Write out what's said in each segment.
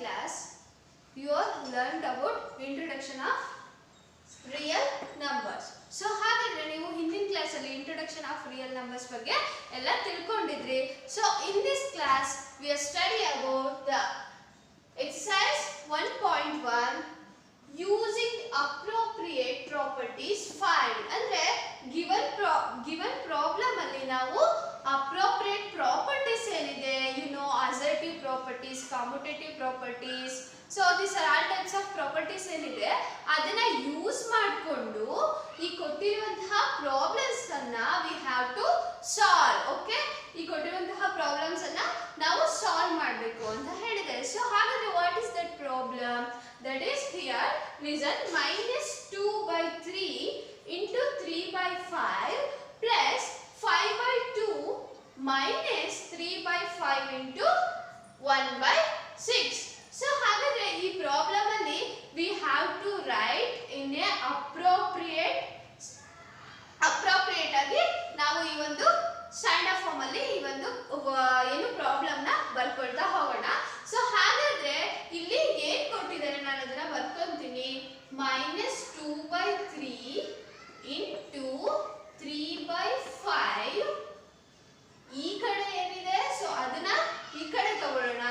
class you have learned about introduction of real numbers. So ಹಾಗಾದ್ರೆ ನೀವು ಹಿಂದಿನ class ಅಲ್ಲಿ ಇಂಟ್ರೊಡಕ್ಷನ್ ಆಫ್ ರಿಯಲ್ ನಂಬರ್ಸ್ ಬಗ್ಗೆ ಎಲ್ಲ ತಿಳ್ಕೊಂಡಿದ್ರಿ. So in this class we are study about the exercise 1.1 using appropriate properties find. ಅಂದ್ರೆ given problem ಅಲ್ಲಿ ನಾವು appropriate properties ಏನಿದೆ, you know, assertive properties, commutative properties, so these are all types of properties ಏನಿದೆ ಅದನ್ನ use ಮಾಡಿಕೊಂಡು ಈ ಕೊಟ್ಟಿರುವಂತಹ problems ಅನ್ನ we have to solve. Okay, ಈ ಕೊಟ್ಟಿರುವಂತಹ ಪ್ರಾಬ್ಲಮ್ಸ್ ಅನ್ನ ನಾವು ಸಾಲ್ವ್ ಮಾಡಬೇಕು ಅಂತ ಹೇಳಿದೆ. ಸೊ ಹಾಗಾದ್ರೆ what is that problem? That is here listen, -2/3 into 3/5 plus 5/2 minus 3/5 into 1/6. So ಹಾಗಾದ್ರೆ ಈ ಪ್ರಾಬ್ಲಮ್ ಅಲ್ಲಿ we have to write in a appropriate ಆಗಿ ನಾವು ಈ ಒಂದು ಸ್ಟ್ಯಾಂಡರ್ಡ್ ಫಾರ್ಮ್ ಅಲ್ಲಿ ಈ ಒಂದು ಏನು ಪ್ರಾಬ್ಲಮ್ ನ ಬರ್ಕೊಳ್ತಾ ಹೋಗೋಣ. ಸೊ ಹಾಗಾದ್ರೆ ಇಲ್ಲಿ ಏನ್ ಕೊಟ್ಟಿದ್ದಾರೆ ನಾನು ಅದನ್ನ ಬರ್ಕೊಂತೀನಿ. -2/3 into 3/5 ಈ ಕಡೆ ಏನಿದೆ ಸೊ ಅದನ್ನ ಈ ಕಡೆ ತಗೊಳ್ಳೋಣ.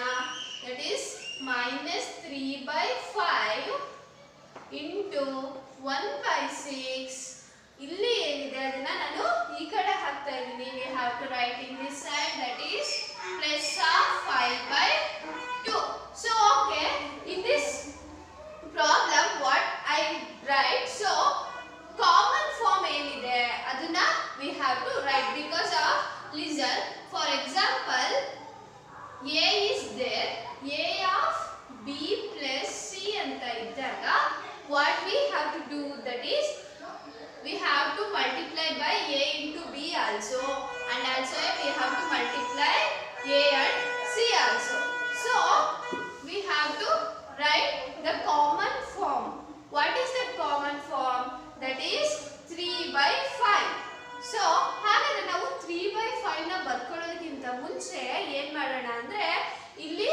That is -3/5 into 1/6. ಇಲ್ಲಿ ಏನಿದೆ ಅದನ್ನ ನಾನು ಈ ಕಡೆ ಹಾಕ್ತಾ ಇದ್ದೀನಿ. we have to write in this side, that is plus of 5/2. so okay, in this problem what I write, so common form ಏನಿದೆ ಅದನ್ನ we have to write because of listen, for example a is there, a of b plus c ಅಂತ ಇದ್ದಾಗ what we have to do, that is we have to multiply by a into b also, and also we have to multiply a and c also. So we have to write the common form. What is that common form? That is 3/5. So ಹಾಗಾದ್ರೆ ನಾವು 3/5 ನ ಬರ್ಕೊಳ್ಳೋದಕ್ಕಿಂತ ಮುಂಚೆ ಏನ್ ಮಾಡೋಣ ಅಂದ್ರೆ ಇಲ್ಲಿ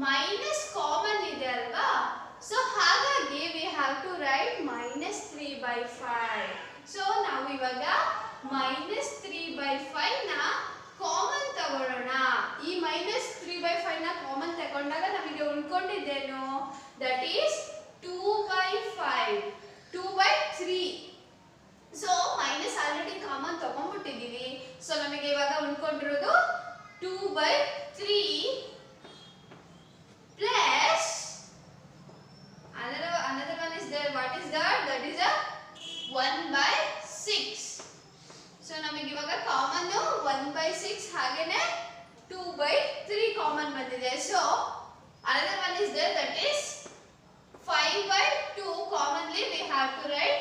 minus common ಇದೆ ಅಲ್ವಾ, ಸೊ ಹಾಗಾಗಿ we have to write -3/5. So ನಾವು ಇವಾಗ -3/5 ನ ಕಾಮನ್ ತಗೊಳ್ಳೋಣ. ಈ -3/5 ನ ಕಾಮನ್ ತಗೊಂಡಾಗ ನಮಗೆ ಉಳ್ಕೊಂಡಿದ್ದೇನು? That is 2/3. So minus already common ತಗೊಂಡ್ಬಿಟ್ಟಿದೀವಿ. ಸೊ ನಮಗೆ ಇವಾಗ ಉಳ್ಕೊಂಡಿರೋದು 2/3 plus another one is there. What is that? That is a 1/6. so ನಮಗೆ ಇವಾಗ ಕಾಮನ್ 1/6 ಹಾಗೇನೆ 2/3 ಕಾಮನ್ ಬಂದಿದೆ. so another one is there, that is 5/2. commonly we have to write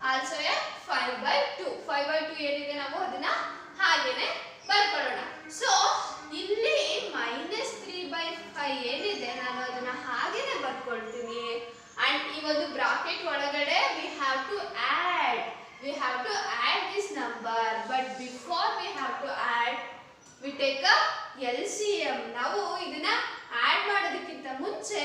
also a 5/2. 5/2 ಏನಿದೆ ನಾವು ಅದನ್ನ ಹಾಗೇನೆ ಬರ್ಕೊಳ್ಳೋಣ. ಸೊ ಇಲ್ಲಿ -3/5 ಏನಿದೆ ನಾನು ಅದನ್ನ ಹಾಗೇನೆ ಬರ್ಕೊಳ್ತೀನಿ. ಅಂಡ್ ಈ ಒಂದು ಬ್ರಾಕೆಟ್ ಒಳಗಡೆ we have to add this number, but before we have to add we take a LCM. ನಾವು ಇದನ್ನ ಆಡ್ ಮಾಡೋದಕ್ಕಿಂತ ಮುಂಚೆ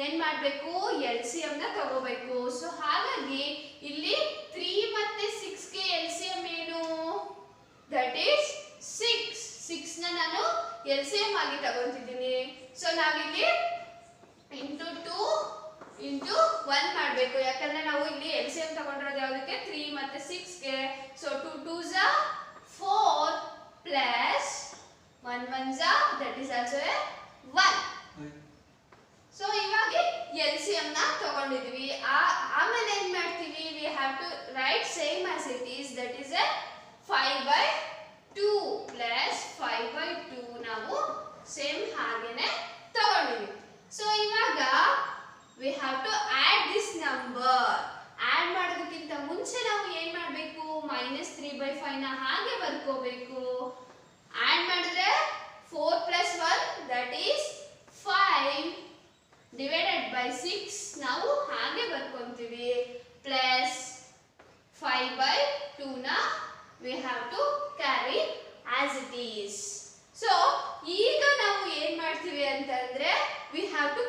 ಏನ್ ಮಾಡಬೇಕು? LCM ನ ತಗೋಬೇಕು. ಸೊ ಹಾಗಾಗಿ ಇಲ್ಲಿ 3 ಮತ್ತೆ 6 ಗೆ LCM ಏನು? ದಟ್ ಈಸ್ 6 ನ ನಾನು LCM ಆಗಿ ತಗೊಂತಿದ್ದೀನಿ. ಸೊ ನಾವಿಲ್ಲಿ into 2 into 1 ಮಾಡಬೇಕು, ಯಾಕಂದ್ರೆ ನಾವು ಇಲ್ಲಿ LCM ತಗೊಂಡಿರೋದು ಯಾವುದಕ್ಕೆ? 3 ಮತ್ತೆ 6 ಗೆ. So 2 2s are 4 plus 1 1s are, that is also a 1. So ಇವಾಗ LCM ನ ತಗೊಂಡಿದ್ವಿ. ಆಮೇಲೆ ಏನ್ ಮಾಡ್ತೀವಿ? we have to write same as it is, that is a 5/2 plus 5/2 ನಾವು ಸೇಮ್ ಹಾಗೇನೆ ತಗೊಂಡಿದ್ವಿ. ಸೊ ಇವಾಗ we have to add this number. Add ಮಾಡೋದಕ್ಕಿಂತ ಮುಂಚೆ ನಾವು ಏನ್ ಮಾಡಬೇಕು? -3/5 ನ ಹಾಗೆ ಬರ್ಕೋಬೇಕು. ಆಡ್ ಮಾಡಿದ್ರೆ 4 plus 1, that is 5 divided by 6 ನಾವು ಹಾಗೆ ಬರ್ಕೊಂತೀವಿ. plus 5/2 ನ we have to carry as it is. So ಈಗ ನಾವು ಏನ್ ಮಾಡ್ತೀವಿ ಅಂತಂದ್ರೆ we have to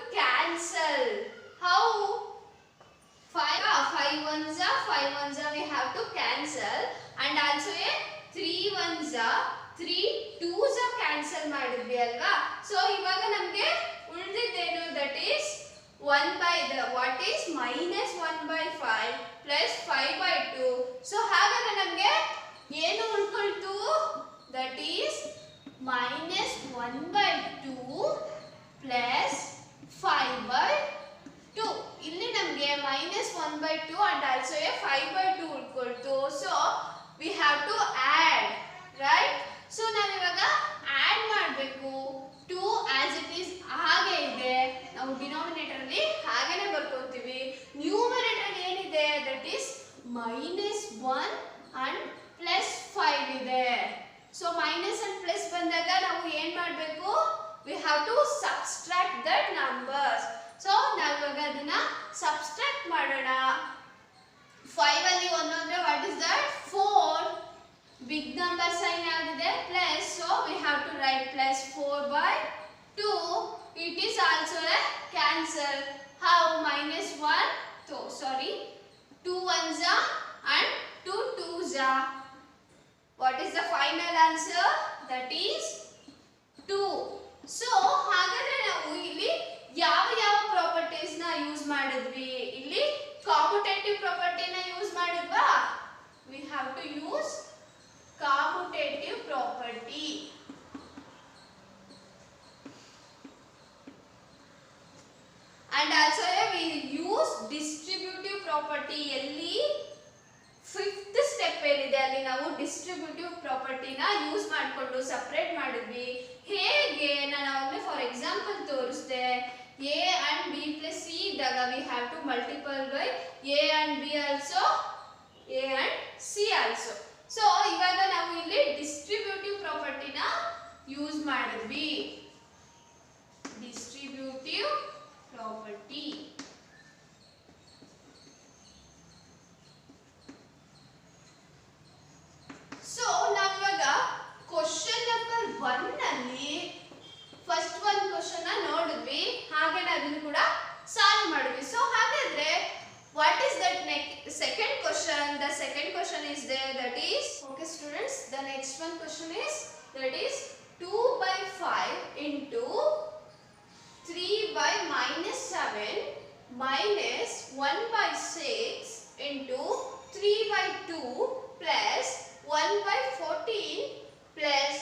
5 ones we have to cancel and also a 3 ones 3 twos cancel ಮಾಡಿದ್ವಿ ಅಲ್ವಾ. ಸೊ ಇವಾಗ ನಮಗೆ ಉಳಿದಿದ್ದೇನು, that is 1 by the what is minus 1 by 5 plus 5 by 2. So ಹಾಗಾದ್ರೆ ನಮಗೆ ಏನು ಉಳ್ಕೊಳ್ತು, that is minus 1 by 2 plus 5 by 2. ಇಲ್ಲಿ ನಮಗೆ minus 1 by 2 and also a 5 by 2 ಉಳ್ಕೊಳ್ತು. So we have to add, right? So ನಾವು ಇವಾಗ ಆಡ್ ಮಾಡಬೇಕು. 2 as it is ಹಾಗೆ ಇದೆ, ನಾವು ಡಿನಾಮಿನೇಟರ್ ಅಲ್ಲಿ ಹಾಗೇನೆ ಬರ್ಕೊಳ್ತೀವಿ. ನ್ಯೂಮರೇಟರ್ ಅಲ್ಲಿ ಏನಿದೆ, that is minus 1 and plus 5 ಇದೆ. ಸೊ ಮೈನಸ್ ಅಂಡ್ ಪ್ಲಸ್ ಬಂದಾಗ ನಾವು ಏನ್ ಮಾಡಬೇಕು, we have to subtract that numbers. So ನಾವು ಇವಾಗ ಅದನ್ನ ಸಬ್ಸ್ಟ್ರಾಕ್ಟ್ ಮಾಡೋಣ. 5 ಅಲ್ಲಿ 1 ಅಂದ್ರೆ what is that, 4. Big number sign ಆಗಿದೆ plus, so we have to write plus 4 by 2. It is also a cancel. How? minus 1, so sorry, 2 ones and 2 twos. What is the final answer? That is 2. So ಹಾಗಾದ್ರೆ ನಾವು ಇಲ್ಲಿ ಯಾವ ಯಾವ properties ನ use ಮಾಡಿದ್ವಿ, ಇಲ್ಲಿ ಕಾಮ್ಯುಟೇಟಿವ್ ಪ್ರಾಪರ್ಟಿನ use ಮಾಡಿದ್ವಾ. we have to use commutative property. And also we use distributive property. ಎಲ್ಲಿ fifth step ಏನಿದೆ ಅಲ್ಲಿ ನಾವು ಡಿಸ್ಟ್ರಿಬ್ಯೂಟಿವ್ ಪ್ರಾಪರ್ಟಿನ ಯೂಸ್ ಮಾಡಿಕೊಂಡು ಸಪರೇಟ್ ಮಾಡಿದ್ವಿ. ಹೇಗೆ ನಾನು ಅವಾಗಲೇ ಫಾರ್ ಎಕ್ಸಾಂಪಲ್ ತೋರಿಸಿದೆ. a and b plus c ಇದ್ದಾಗ we have to multiply by a and b also, a and c also. So ಇವಾಗ ನಾವು ಇಲ್ಲಿ ಡಿಸ್ಟ್ರಿಬ್ಯೂಟಿವ್ ಪ್ರಾಪರ್ಟಿನ ಯೂಸ್ ಮಾಡಿದ್ವಿ. Distributive property. ಸೊ ನಾವಿವಾಗ ಕ್ವಶನ್ ನಂಬರ್ 1 ಅಲ್ಲಿ ಫಸ್ಟ್ ಒಂದು ಕ್ವಶನ್ ನೋಡಿದ್ವಿ, ಹಾಗೆ ಅದನ್ನು ಕೂಡ ಸಾಲ್ವ್ ಮಾಡಿದ್ವಿ. ಸೊ ಹಾಗಾದ್ರೆ what is that second question? The second question is there, that is, okay students, the next one question is, that is 2 by 5 into 3 by minus 7 minus 1 by 6 into 3 by 2 plus 1 by 14 plus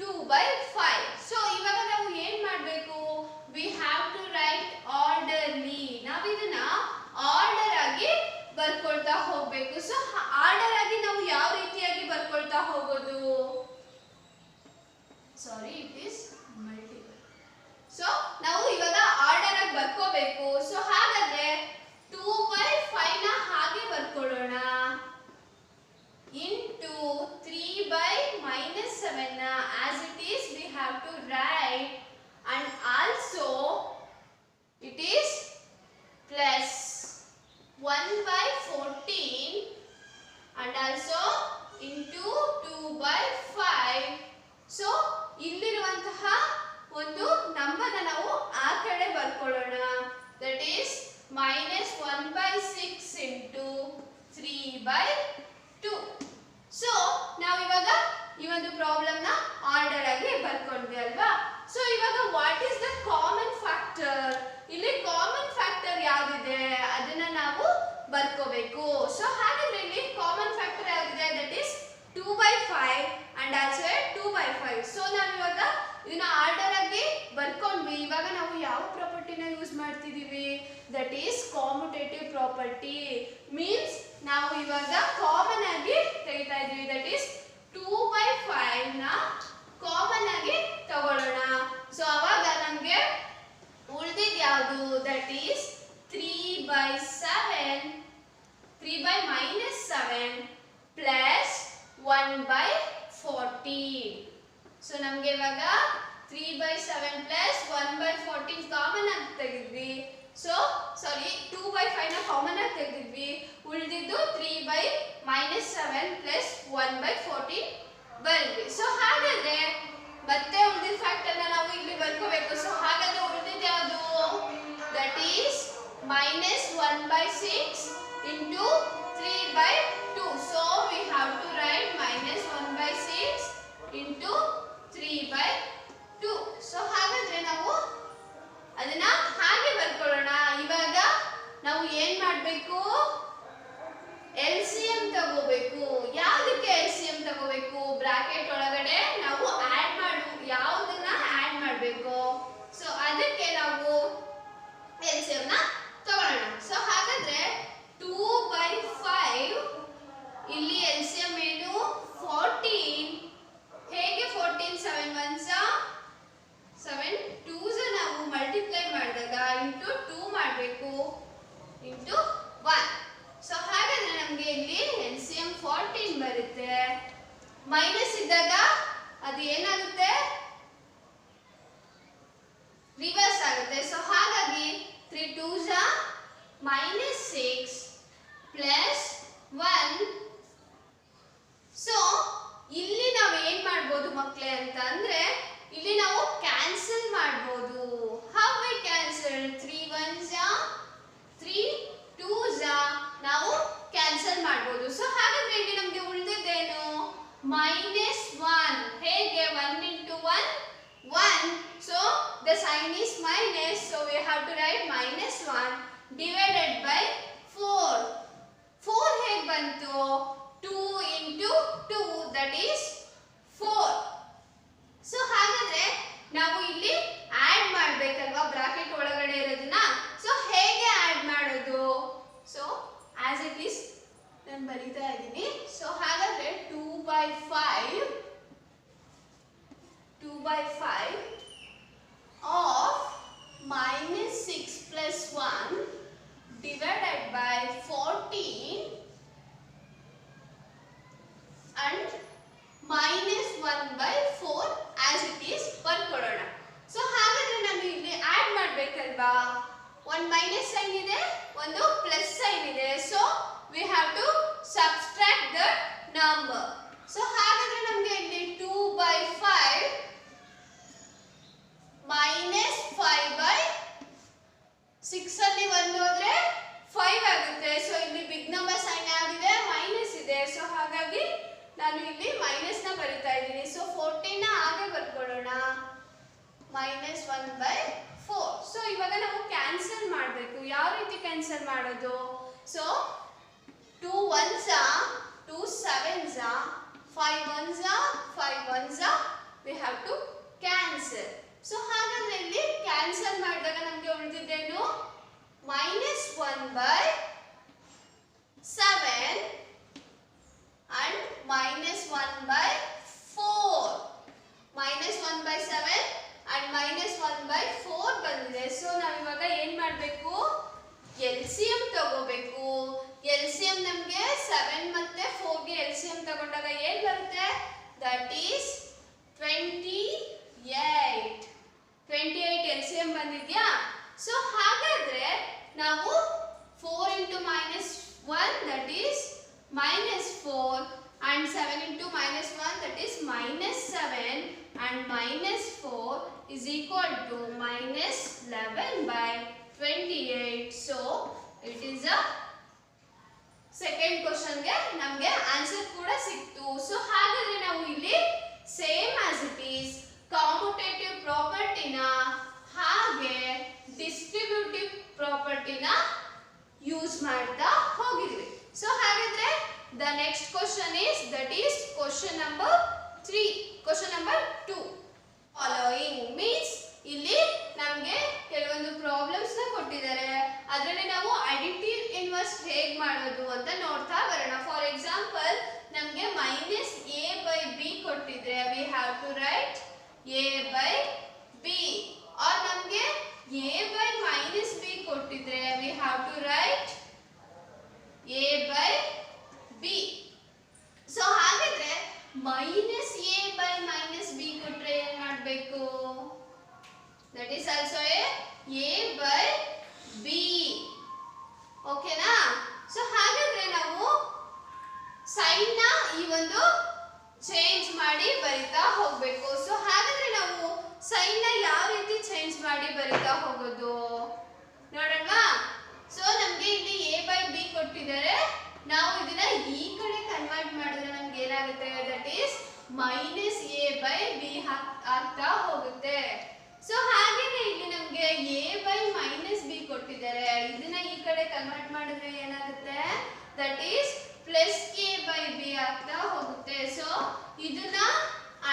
2 by 5. So ಇವಾಗ ನಾವು ಏನು ಮಾಡಬೇಕು, we have to write orderly. ನಾವು ಇದನ್ನ order ಆಗಿ ಬರ್ಕೊಳ್ತಾ ಹೋಗಬೇಕು. So order ಆಗಿ ನಾವು ಯಾವ ರೀತಿಯಾಗಿ ಬರ್ಕೊಳ್ತಾ ಹೋಗೋದು, ಸಾರಿ ಇಟ್ ಇಸ್ ಮಲ್ಟಿಪಲ್. ಸೊ ನಾವು ಇವಾಗ ಆರ್ಡರ್ ಆಗಿ ಬರ್ಕೋಬೇಕು. ಸೊ ಹಾಗಾದ್ರೆ 2 by 5 ನ ಹಾಗೆ ಬರ್ಕೊಳ್ಳೋಣ, into 3 by minus 7 ನ as it is we have to write, and also it is plus 1 by 14 and also into 2 by 5. So ಇಲ್ಲಿರುವಂತಹ ಒಂದು ನಂಬರ್ನ ನಾವು ಆ ಕಡೆ ಬರ್ಕೊಳ್ಳೋಣ, that is minus 1 by 6 into 3 by 2. So ನಾವು ಇವಾಗ ಈ ಒಂದು ಪ್ರಾಬ್ಲಮ್ ನ ಆರ್ಡರ್ ಆಗಿ ಬರ್ಕೊಂಡ್ವಿ ಅಲ್ವಾ. ಸೊ ಇವಾಗ what is the common factor, ಇಲ್ಲಿ ಕಾಮನ್ ಫ್ಯಾಕ್ಟರ್ ಯಾವ್ದಿದೆ ಅದನ್ನ ನಾವು ಬರ್ಕೋಬೇಕು. ಸೊ ಹಾಗಾದ್ರೆ ಇಲ್ಲಿ ಕಾಮನ್ ಫ್ಯಾಕ್ಟರ್ ಯಾವ್ದಿದೆ, that is 2 by 5 and also 2 by 5. So ನಾವು ಇವಾಗ ಇದನ್ನ ಆರ್ಡರ್ ಆಗಿ ಬರ್ಕೊಂಡ್ವಿ. ಇವಾಗ ನಾವು ಯಾವ ಪ್ರಾಪರ್ಟಿನ ಯೂಸ್ ಮಾಡ್ತಿದೀವಿ, that is commutative property. Means ನಾವು ಇವಾಗ ಕಾಮನ್ ಆಗಿ ತೆಗಿತಾ ಇದೀವಿ, ದಟ್ ಈಸ್ 2 by 5 ನ ಕಾಮನ್ ಆಗಿ ತಗೊಳ್ಳೋಣ. ಸೊ ಅವಾಗ ನಮಗೆ ಉಳಿದಿದ್ದು ಯಾವುದು, that is 3 by 7, 3 by minus 7 plus 1 by 14. So ನಮಗೆ ಇವಾಗ 3 by 7 plus 1 by 14 ಕಾಮನ್ ಆಗಿ ತೆಗೆದ್ವಿ. ಸೊ ಸಾರಿ 2 by 5 ನ ಕಾಮನ್ ಆಗಿ ತೆಗೆದ್ವಿ. ಉಳಿದಿದ್ದು 3 by minus 7 plus 1 by 14 ಬರಲಿ. ಸೊ ಹಾಗಾದ್ರೆ ಮತ್ತೆ ಉಳಿದಿದ್ದ ಫ್ಯಾಕ್ಟರ್ ನಾವು ಇಲ್ಲಿ ಬರ್ಕೋಬೇಕು. ಸೊ ಹಾಗಾದ್ರೆ ಉಳಿದಿದ್ದು ಯಾವುದು, that is minus 1 by 6 into 3 by 14 ಬರುತ್ತೆ. ಮೈನಸ್ ಇದ್ದಾಗ ಅದು ಏನಾಗುತ್ತೆ, ರಿವರ್ಸ್ ಆಗುತ್ತೆ. ಸೊ ಹಾಗಾಗಿ 3 2s -6 ಪ್ಲಸ್ 1. ಸೊ ಇಲ್ಲಿ ನಾವು ಏನ್ ಮಾಡ್ಬೋದು ಮಕ್ಕಳೇ ಅಂತ ಅಂದ್ರೆ, ಇಲ್ಲಿ ನಾವು ಕ್ಯಾನ್ಸಲ್ ಮಾಡ್ಬೋದು. How we cancel? 3 1s 3 2s ನಾವು ಕ್ಯಾನ್ಸಲ್ ಮಾಡ್ಬೋದು. ಸೊ ಹಾಗಾದ್ರೆ ಇಲ್ಲಿ ನಮಗೆ ಉಳಿದಿದ್ದೇನು, -1. ಹೇಗೆ? 1 into 1 1. So the sign is minus, so we have to write -1 divided by 4. 4 ಹೇಗೆ ಬಂತು? 2 into 2 that is 4. ಸೊ ಹಾಗಾದ್ರೆ ನಾವು ಇಲ್ಲಿ ಆಡ್ ಮಾಡಬೇಕಲ್ವಾ ಬ್ರಾಕೆಟ್ ಒಳಗಡೆ ಇರೋದನ್ನ. ಸೊ ಹೇಗೆ ಆಡ್ ಮಾಡೋದು? ಸೊ as it is ನಾನು ಬರೀತಾ ಇದ್ದೀನಿ. ಸೊ ಹಾಗಾದ್ರೆ 2/5 of -6 plus 1 divided by 14 and -1/4 as it is ಬರ್ಕೊಳ್ಳೋಣ. So ಹಾಗಾದ್ರೆ ನಾನು ಇಲ್ಲಿ ಆಡ್ ಮಾಡಬೇಕಲ್ವಾ, ಒಂದು ಮೈನಸ್ ಸೈನ್ ಇದೆ, ಒಂದು ಪ್ಲಸ್ ಸೈನ್ ಇದೆ. So we have to subtract the number. So ಹಾಗಾದ್ರೆ ನಮಗೆ ಇಲ್ಲಿ 2/5 -5/6 ಅಲ್ಲಿ 1 ಹೋದ್ರೆ 5 ಆಗುತ್ತೆ. ಸೊ ಇಲ್ಲಿ ಬಿಗ್ ನಂಬರ್ ಸೈನ್ ಆಗಿದೆ, ಮೈನಸ್ ಇದೆ. ಸೊ ಹಾಗಾಗಿ ನಾನು ಇಲ್ಲಿ ಮೈನಸ್ ನ ಬರಿತಾ ಇದ್ದೀನಿ. ಸೊ 14 ನ ಹಾಗೆ ಬರ್ಕೊಳ್ಳೋಣ, -1/4. ಸೊ ಇವಾಗ ನಾವು ಕ್ಯಾನ್ಸಲ್ ಮಾಡಬೇಕು. ಯಾವ ರೀತಿ ಕ್ಯಾನ್ಸಲ್ ಮಾಡೋದು? So 2 1s 2 7s 5 1s 5 1s we have to cancel. So ಹಾಗಾದ್ರೆ ಇಲ್ಲಿ ಕ್ಯಾನ್ಸಲ್ ಮಾಡಿದಾಗ ನಮಗೆ ಉಳಿದಿದ್ದೇನು, -1/7 and -1/4. -1/7 and -1/4 ಬಂದಿದೆ. ಸೊ ನಾವು ಇವಾಗ ಏನ್ ಮಾಡಬೇಕು, LCM ತಗೋಬೇಕು. LCM ನಮಗೆ 7 ಮತ್ತೆ 4 ಗೆ LCM ತಗೊಂಡಾಗ ಏನ್ ಬರುತ್ತೆ, ದಟ್ ಈಸ್ 28. 28 LCM ಬಂದಿದ್ಯಾ? ಸೊ ಹಾಗಾದ್ರೆ ನಾವು 4 into -1 that is -4 and 7 into -1 that is -7 and -4 is equal to -11/28. So it is a second question ಗೆ ನಮಗೆ ಆನ್ಸರ್ ಕೂಡ ಸಿಕ್ತು. ಸೊ ಹಾಗಾದ್ರೆ ನಾವು ಇಲ್ಲಿ ಸೇಮ್ ಆಸ್ ಇಟ್ ಈಸ್ ಕಾಮ್ಯುಟೇಟಿವ್ ಪ್ರಾಪರ್ಟಿನ ಹಾಗೆ ಡಿಸ್ಟ್ರಿಬ್ಯೂಟಿವ್ ಪ್ರಾಪರ್ಟಿನ ಯೂಸ್ ಮಾಡ್ತಾ ಹೋಗಿದ್ವಿ. ಸೊ ಹಾಗಾದ್ರೆ the next question is that is question number 3. Question number 2 following means ಇಲ್ಲಿ ನಮಗೆ ಕೆಲವೊಂದು ಪ್ರಾಬ್ಲಮ್ಸ್ ನ ಕೊಟ್ಟಿದ್ದಾರೆ. ಅದರಲ್ಲಿ ನಾವು ಅಡಿಟಿವ್ ಇನ್ವರ್ಸ್ ಹೇಗೆ ಮಾಡೋದು ಅಂತ ನೋಡ್ತಾ ಬರೋಣ. ಫಾರ್ ಎಕ್ಸಾಂಪಲ್ ನಮಗೆ -a/b ಕೊಟ್ಟಿದ್ರೆ we have to write a/b, or ನಮಗೆ a/-b ಕೊಟ್ಟಿದ್ರೆ we have to write a/b. So ಹಾಗಾದ್ರೆ -a/-b ಕೊಟ್ರೆ ಏನ್ ಮಾಡಬೇಕು, that is also a/b. ಓಕೆನಾ? ಸೊ ಹಾಗಾದ್ರೆ ನಾವು ಸೈನ್ ನ ಈ ಒಂದು ಚೇಂಜ್ ಮಾಡಿ ಬರಿತಾ ಹೋಗ್ಬೇಕು. ಸೊ ಹಾಗಾದ್ರೆ ನಾವು ಸೈನ್ ನ ಯಾವ ರೀತಿ ಚೇಂಜ್ ಮಾಡಿ ಬರಿತಾ ಹೋಗೋದು ನೋಡೋಣವಾ? ಸೊ ನಮ್ಗೆ ಇಲ್ಲಿ a/b ಕೊಟ್ಟಿದ್ದಾರೆ, ನಾವು ಇದನ್ನ ಈ ಕಡೆ ಕನ್ವರ್ಟ್ ಮಾಡಿದ್ರೆ ನಮ್ಗೆ ಏನಾಗುತ್ತೆ, ದಟ್ ಈಸ್ -a/b ಆಗ್ತಾ ಹೋಗುತ್ತೆ. ಸೊ ಹಾಗೇನೆ ಇಲ್ಲಿ ನಮ್ಗೆ a/-b ಕೊಟ್ಟಿದ್ದಾರೆ, ಇದನ್ನ ಈ ಕಡೆ ಕನ್ವರ್ಟ್ ಮಾಡಿದ್ರೆ ಏನಾಗುತ್ತೆ, ದಟ್ ಈಸ್ +a/b ಆಗ್ತಾ ಹೋಗುತ್ತೆ. ಸೊ ಇದನ್ನ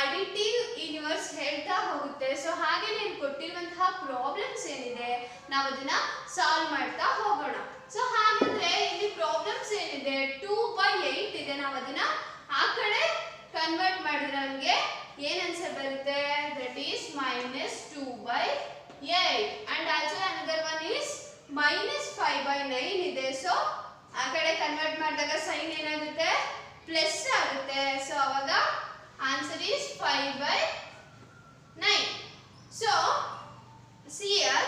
ಅಡಿಟಿವ್ ಇನ್ವರ್ಸ್ ಹೇಳ್ತಾ ಹೋಗುತ್ತೆ. ಸೊ ಹಾಗೇನೆ ಕೊಟ್ಟಿರುವಂತಹ ಪ್ರಾಬ್ಲಮ್ಸ್ ಏನಿದೆ ನಾವು ಅದನ್ನ ಸಾಲ್ವ್ ಮಾಡ್ತಾ ಹೋಗೋಣ. ಸೊ ಹಾಗಾದ್ರೆ ಇಲ್ಲಿ ಪ್ರಾಬ್ಲಮ್ಸ್ ಏನಿದೆ 2/8 ಇದೆ, ನಾವು ಅದನ್ನ ಆ ಕಡೆ ಕನ್ವರ್ಟ್ ಮಾಡಿದ್ರೆ ನಮಗೆ ಏನ್ ಆನ್ಸರ್ ಬರುತ್ತೆ, that is -2/8 and also another one is -5/9 ಇದೆ. ಸೊ ಆ ಕಡೆ ಕನ್ವರ್ಟ್ ಮಾಡಿದಾಗ ಸೈನ್ ಏನಾಗುತ್ತೆ, ಪ್ಲಸ್ ಆಗುತ್ತೆ. ಸೊ ಅವಾಗ answer is 5/9. So see here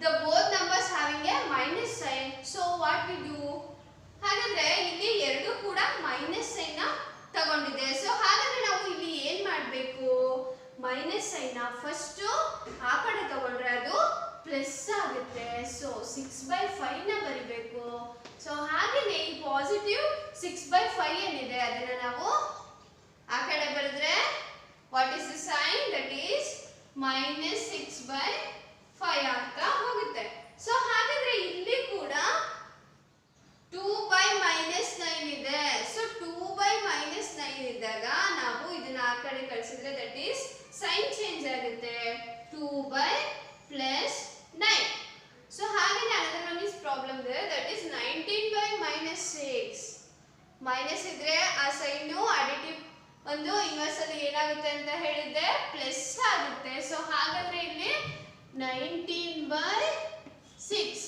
the both numbers having a minus sign. So what we do? ಹಾಗಾದ್ರೆ ಇಲ್ಲಿ ಎರಡು ಕೂಡ ಮೈನಸ್ ಸೈನ್ ತಗೊಂಡಿದೆ. ಸೊ ಹಾಗಾದ್ರೆ ನಾವು ಇಲ್ಲಿ ಏನ್ ಮಾಡಬೇಕು? ಮೈನಸ್ ಸೈನ್ ಫಸ್ಟ್ ಆ ಕಡೆ ತಗೊಂಡ್ರೆ ಅದು ಪ್ಲಸ್ ಆಗುತ್ತೆ. ಸೊ 6/5 ನ ಬರಿಬೇಕು. ಸೊ ಹಾಗೇನೆ ಈ ಪಾಸಿಟಿವ್ 6/5 ಏನಿದೆ ಅದನ್ನ ನಾವು ಆ ಕಡೆ ಬರೆದ್ರೆ what is the sign? That is -6/5 ಆಗ್ತಾ ಹೋಗುತ್ತೆ. ಸೊ ಹಾಗಾದ್ರೆ ಇಲ್ಲಿ ಕೂಡ 2/-9 ಇದೆ. ಸೊ 2/-9 ಇದ್ದಾಗ ನಾವು ಇದನ್ನ ಆ ಕಡೆ ಕಳಿಸಿದ್ರೆ ದಟ್ ಈಸ್ ಸೈನ್ ಚೇಂಜ್ ಆಗುತ್ತೆ. 2/+9. ಸೊ ಹಾಗೇನೆ another one is problem there, that is 19/-6. Minus ಇದ್ರೆ ಆ ಸೈನ್ ಅಡಿಟಿವ್ ಒಂದು ಇನ್ವರ್ಸ್ ಅಲ್ಲಿ ಏನಾಗುತ್ತೆ ಅಂತ ಹೇಳಿದ್ರೆ ಪ್ಲಸ್ ಆಗುತ್ತೆ. ಸೊ ಹಾಗಾದ್ರೆ ಇಲ್ಲಿ 19/6.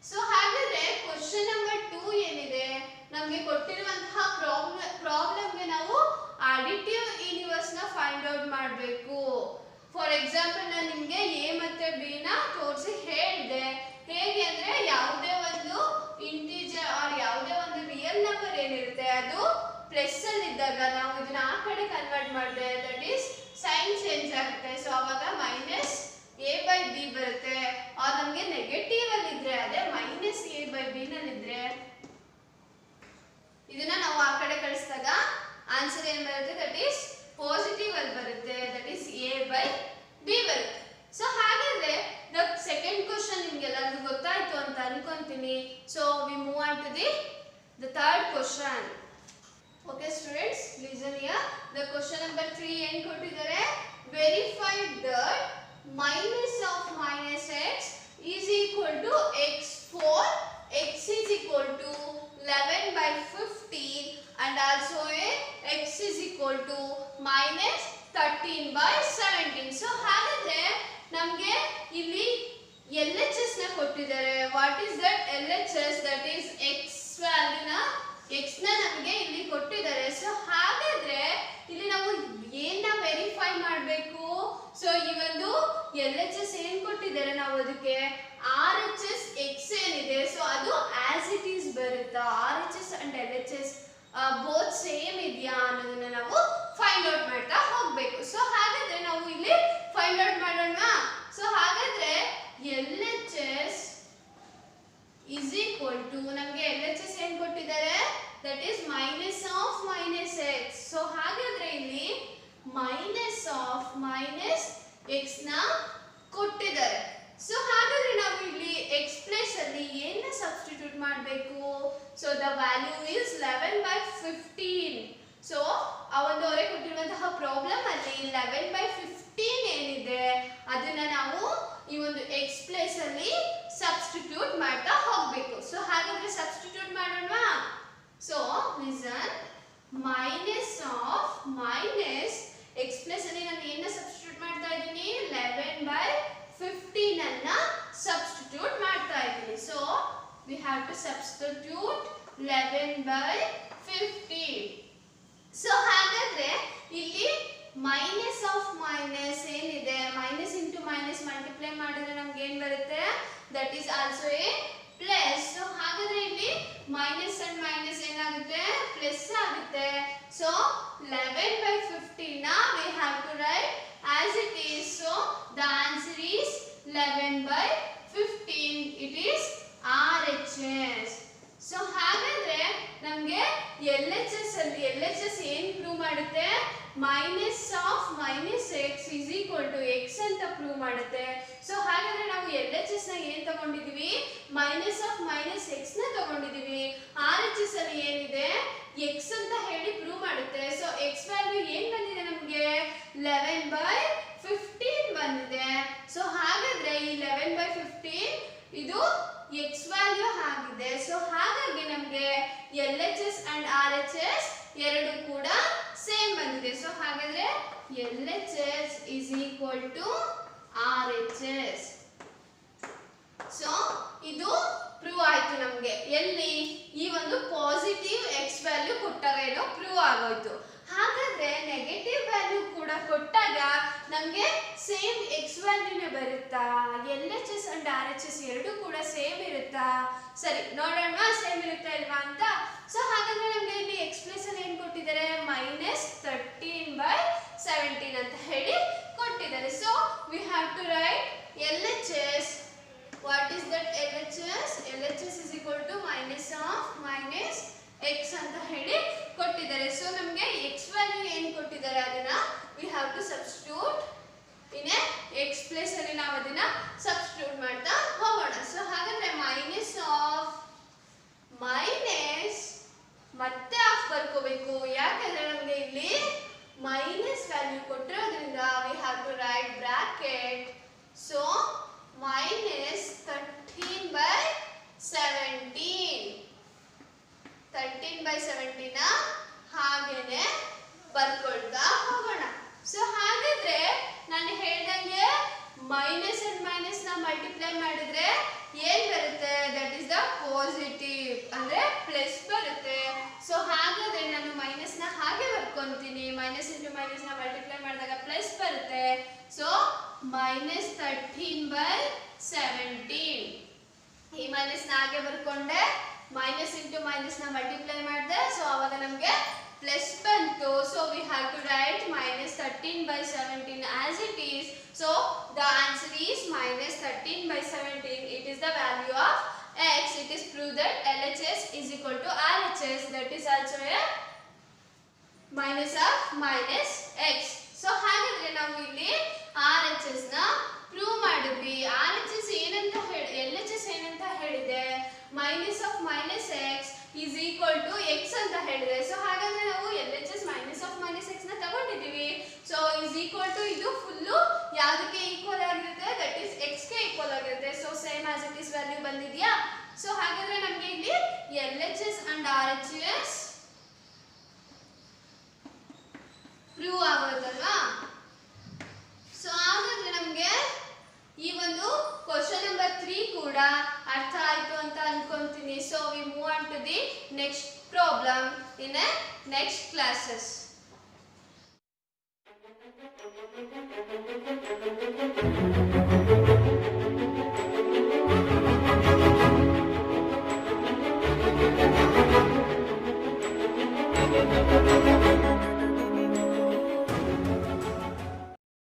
ಸೊ ಹಾಗಾದ್ರೆ ಕ್ವಶನ್ ನಂಬರ್ 2 ಏನಿದೆ ನಮಗೆ ಕೊಟ್ಟಿರುವಂತಹ ಪ್ರಾಬ್ಲಮ್ಗೆ ನಾವು ಅಡಿಟಿವ್ ಯೂನಿವರ್ಸ್ ನ ಫೈಂಡ್ ಔಟ್ ಮಾಡಬೇಕು. ಫಾರ್ ಎಕ್ಸಾಂಪಲ್ ನಾನು ನಿಮಗೆ ಎ ಮತ್ತೆ ಬಿ ನ ತೋರಿಸಿ ಹೇಳಿದೆ. ಹೇಗೆ ಅಂದ್ರೆ ಯಾವುದೇ ಒಂದು ಇಂಟಿಜರ್ ಆರ್ ಯಾವುದೇ ಒಂದು ರಿಯಲ್ ನಂಬರ್ ಏನಿರುತ್ತೆ ಅದು ಪ್ಲಸ್ ಅಲ್ಲಿ ಇದ್ದಾಗ ನಾವು ಇದನ್ನ ಆ ಕಡೆ ಕನ್ವರ್ಟ್ ಮಾಡಿದ್ರೆ ದಟ್ ಈಸ್ ಸೈನ್ ಚೇಂಜ್ ಆಗುತ್ತೆ. ಸೊ ಅವಾಗ -a/b ಬರುತ್ತೆ. ಆರ್ ನಮಗೆ ನೆಗೆಟಿವ್ ಅಲ್ಲಿ ಇದ್ರೆ ಅದೇ -a/b ನಲ್ಲಿದ್ರೆ ಇದನ್ನ ನಾವು ಆ ಕಡೆ ಕಳಿಸಿದಾಗ ಆನ್ಸರ್ ಏನು ಬರುತ್ತೆ? ದಟ್ ಈಸ್ ಪಾಸಿಟಿವ್ ಅಲ್ಲಿ ಬರುತ್ತೆ. ದಟ್ ಈಸ್ a/b ಬರುತ್ತೆ. ಸೊ ಹಾಗಾದ್ರೆ ದ ಸೆಕೆಂಡ್ ಕ್ವಶನ್ ನಿಮ್ಗೆಲ್ಲರಿಗೂ ಗೊತ್ತಾಯ್ತು ಅಂತ ಅನ್ಕೊಂತೀನಿ. So we move on to the third question. Okay students, listen here. The question number 3 ಏನು ಕೊಟ್ಟಿದ್ದಾರೆ? Verify that minus of -x is equal to x4, x is equal to 11/15 and also x is equal to -13/17. So ಹಾಗಾದ್ರೆ ನಮಗೆ ಇಲ್ಲಿ LHS ನ ಕೊಟ್ಟಿದ್ದಾರೆ. What is that LHS? That is x ವ್ಯಾಲ್ಯೂನ x ನ ನಮಗೆ ಇಲ್ಲಿ ಕೊಟ್ಟಿದ್ದಾರೆ. ಸೊ ಹಾಗಾದ್ರೆ ಇಲ್ಲಿ ನಾವು ಏನ್ನ ವೆರಿಫೈ ಮಾಡಬೇಕು? ಸೊ ಈ ಒಂದು LHS ಏನ್ ಕೊಟ್ಟಿದ್ದಾರೆ ನಾವು ಅದಕ್ಕೆ RHS x ಏನಿದೆ ಸೊ ಅದು ಆಸ್ ಇಟ್ ಈಸ್ ಬರುತ್ತಾ? RHS and LHS both same ಇದೆಯಾ ಅನ್ನೋದನ್ನ ನಾವು ಫೈಂಡ್ ಔಟ್ ಮಾಡ್ತಾ ಹೋಗ್ಬೇಕು. ಸೊ ಹಾಗಾದ್ರೆ ನಾವು ಇಲ್ಲಿ ಫೈಂಡ್ ಔಟ್ ಮಾಡೋಣ. ಸೊ ಹಾಗಾದ್ರೆ LHS is equal to ನಮಗೆ LHS ಏನ್ ಕೊಟ್ಟಿದ್ದಾರೆ? That is -(-x). ಸೊ ಹಾಗಾದ್ರೆ ಇಲ್ಲಿ -(-x) ನ ಕೊಟ್ಟಿದ್ದಾರೆ. ಸೊ ಹಾಗಾದ್ರೆ ನಾವು ಇಲ್ಲಿ x ಪ್ಲೇಸ್ ಅಲ್ಲಿ ಏನ್ನ ಸಬ್ಸ್ಟಿಟ್ಯೂಟ್ ಮಾಡಬೇಕು? So the value is 11/15. So ಆ ಒಂದು ಅವರೇ ಕೊಟ್ಟಿರುವಂತಹ ಪ್ರಾಬ್ಲಮ್ ಅಲ್ಲಿ 11/15 ಏನಿದೆ ಅದನ್ನ ನಾವು ಈ ಒಂದು x ಪ್ಲೇಸ್ ಅಲ್ಲಿ ಸಬ್ಸ್ಟಿಟ್ಯೂಟ್ ಮಾಡ್ತಾ ಹೋಗ್ಬೇಕು. ಸೊ ಹಾಗಾದ್ರೆ ಸಬ್ಸ್ಟಿಟ್ಯೂಟ್ ಮಾಡೋಣವಾ? ಸೊ ಲಿಸನ್, -(-x) ಪ್ಲೇಸ್ ಅಲ್ಲಿ ನಾನು ಏನ್ನ ಸಬ್ಸ್ಟಿಟ್ಯೂಟ್ ಮಾಡ್ತಾ ಇದ್ದೀನಿ? 11/15 ಅನ್ನ ಸಬ್ಸ್ಟಿಟ್ಯೂಟ್ ಮಾಡ್ತಾ ಇದ್ದೀನಿ. So we have to substitute 11/15. So ಹಾಗಾದ್ರೆ ಇಲ್ಲಿ -(-) ಏನಿದೆ ಮೈನಸ್ ಇಂಟು ಮೈನಸ್ ಮಲ್ಟಿಪ್ಲೈ ಮಾಡಿದ್ರೆ ನಮ್ಗೆ ಏನ್ ಬರುತ್ತೆ? That is also A plus. So ಹಾಗಾದ್ರೆ ಇಲ್ಲಿ ಮೈನಸ್ ಅಂಡ್ ಮೈನಸ್ ಏನಾಗುತ್ತೆ? ಪ್ಲಸ್ ಆಗುತ್ತೆ. ಸೊ 11/15 ನ we have to write as it is. So the answer is 11/15. It is RHS. So ಹಾಗಾದ್ರೆ ನಮ್ಗೆ LHS ಅಲ್ಲಿ LHS ಏನ್ ಪ್ರೂವ್ ಮಾಡುತ್ತೆ? -(-x) is equal to x ಅಂತ ಪ್ರೂವ್ ಮಾಡುತ್ತೆ. ಸೊ ಹಾಗಾದ್ರೆ ನಾವು LHS ನ ಏನ್ ತಗೊಂಡಿದೀವಿ? -(-x) ನ ತಗೊಂಡಿದೀವಿ. RHS ಅಲ್ಲಿ ಏನಿದೆ? x ಅಂತ ಹೇಳಿ ಪ್ರೂವ್ ಮಾಡುತ್ತೆ. ಸೊ x ವ್ಯಾಲ್ಯೂ ಏನ್ ಬಂದಿದೆ ನಮಗೆ? 11/15 ಬಂದಿದೆ. ಸೊ ಹಾಗಾದ್ರೆ ಈ 11/15 ಇದು x ವ್ಯಾಲ್ಯೂ ಆಗಿದೆ. ಸೊ ಹಾಗಾಗಿ ನಮಗೆ LHS ಅಂಡ್ RHS ಎರಡು ಕೂಡ ಸೇಮ್ ಬಂದಿದೆ. ಸೊ ಹಾಗಾದ್ರೆ LHS is equal to RHS. So ಇದು ಪ್ರೂವ್ ಆಯ್ತು ನಮಗೆ. ಎಲ್ಲಿ? ಈ ಒಂದು ಪಾಸಿಟಿವ್ ಎಕ್ಸ್ ವ್ಯಾಲ್ಯೂ ಕೊಟ್ಟಾಗ ಪ್ರೂವ್ ಆಗೋಯ್ತು. ಹಾಗಾದ್ರೆ ನೆಗೆಟಿವ್ ವ್ಯಾಲ್ಯೂ ಕೂಡ ಕೊಟ್ಟಾಗ ನಮಗೆ ಸೇಮ್ ಎಕ್ಸ್ ವ್ಯಾಲ್ಯೂನೇ ಬರುತ್ತಾ? LHS ಅಂಡ್ RHS ಎರಡು ಕೂಡ ಸೇಮ್ ಇರುತ್ತಾ? ಸರಿ, ನೋಡೋಣ ಸೇಮ್ ಇರುತ್ತಾ ಇಲ್ವಾ ಅಂತ. ಸೊ ಹಾಗಾದ್ರೆ ನಮಗೆ ಇಲ್ಲಿ ಎಕ್ಸ್ ಪ್ಲೇಸ್ ಅಲ್ಲಿ ಏನು ಕೊಟ್ಟಿದ್ದಾರೆ? -13/17 ಅಂತ ಹೇಳಿ ಕೊಟ್ಟಿದ್ದಾರೆ. So we have to write LHS. What is that LHS? LHS is equal to minus x ಅಂತ ಹೇಳಿ ಕೊಟ್ಟಿದ್ದಾರೆ. ಸೊ ನಮಗೆ x ವ್ಯಾಲ್ಯೂ ಏನು ಕೊಟ್ಟಿದ್ದಾರೆ ಅದನ್ನ we have to substitute in a x place ಅಲ್ಲಿ ನಾವು ಅದನ್ನ ಸಬ್ಸ್ಟಿಟ್ಯೂಟ್ ಮಾಡ್ತಾ ಹೋಗೋಣ. ಸೊ ಹಾಗಾದ್ರೆ ಮೈನಸ್ ಮತ್ತೆ ಆಫ್ ಬರ್ಕೋಬೇಕು, ಯಾಕಂದ್ರೆ ನಮಗೆ ಇಲ್ಲಿ ಮೈನಸ್ ವ್ಯಾಲ್ಯೂ ಕೊಟ್ಟಿರೋದ್ರಿಂದ we have to write bracket. So -13/17 ಹಾಗೇನೆ ಬರ್ಕೊಳ್ತಾ ಹೋಗೋಣ. ಸೊ ಹಾಗಾದ್ರೆ ನಾನು ಹೇಳ್ದಂಗೆ ಮೈನಸ್ ಅಂಡ್ ಮೈನಸ್ ನ ಮಲ್ಟಿಪ್ಲೈ ಮಾಡಿದ್ರೆ ಏನ್ ಬರುತ್ತೆ? ದಟ್ ಇಸ್ ದ ಪಾಸಿಟಿವ್, ಅಂದ್ರೆ ಪ್ಲಸ್ ಬರುತ್ತೆ. ಸೊ ಹಾಗಾದ್ರೆ ನಾನು ಮೈನಸ್ ನ ಹಾಗೆ ಬರ್ಕೊಂತೀನಿ, ಮೈನಸ್ ಇಂಟು ಮೈನಸ್ ನ ಮಲ್ಟಿಪ್ಲೈ ಮಾಡಿದಾಗ ಪ್ಲಸ್ ಬರುತ್ತೆ. ಸೊ -13/17 ಈ ಮೈನಸ್ ನ ಹಾಗೆ ಬರ್ಕೊಂಡೆ, ಮೈನಸ್ ಇಂಟು ಮೈನಸ್ ನ ಮಲ್ಟಿಪ್ಲೈ ಮಾಡಿದೆ. ಸೊ ಅವಾಗ ನಮಗೆ ಪ್ಲಸ್ ಬಂತು. So we have to write -13/17 as it is. So the answer is -13/17. It is the value of x. It is proved that LHS is equal to RHS. That is also a minus of minus x. So ಹಾಗಾದ್ರೆ ನಾವು ಇಲ್ಲಿ RHS ನ prove ಮಾಡಿದ್ವಿ. RHS ಏನಂತ LHS ಏನಂತ ಹೇಳಿದೆ? minus of minus x is equal to x ಅಂತ ಹೇಳಿದೆ. ಸೊ ಹಾಗಾದ್ರೆ ನಾವು LHS minus of minus x ನ ತಗೊಂಡಿದ್ದೀವಿ. ಸೊ is equal to ಇದು ಫುಲ್ಲು ಯಾವುದಕ್ಕೆ ಈಕ್ವಲ್ ಆಗಿರುತ್ತೆ? ದಟ್ ಇಸ್ x ಗೆ ಈಕ್ವಲ್ ಆಗಿರುತ್ತೆ. So same as it is value ಬಂದಿದೆಯಾ? ಸೊ ಹಾಗಾದ್ರೆ ನಮಗೆ ಇಲ್ಲಿ LHS and RHS ಪ್ರೂವ್ ಆಗುತ್ತಲ್ವಾ? ಸೊ ಹಾಗಾದ್ರೆ ನಮಗೆ ಈ ಒಂದು ಕ್ವಶನ್ ನಂಬರ್ 3 ಕೂಡ ಅರ್ಥ ಆಯ್ತು ಅಂತ ಅನ್ಕೊಂತೀನಿ. So we move on to the next problem in next classes.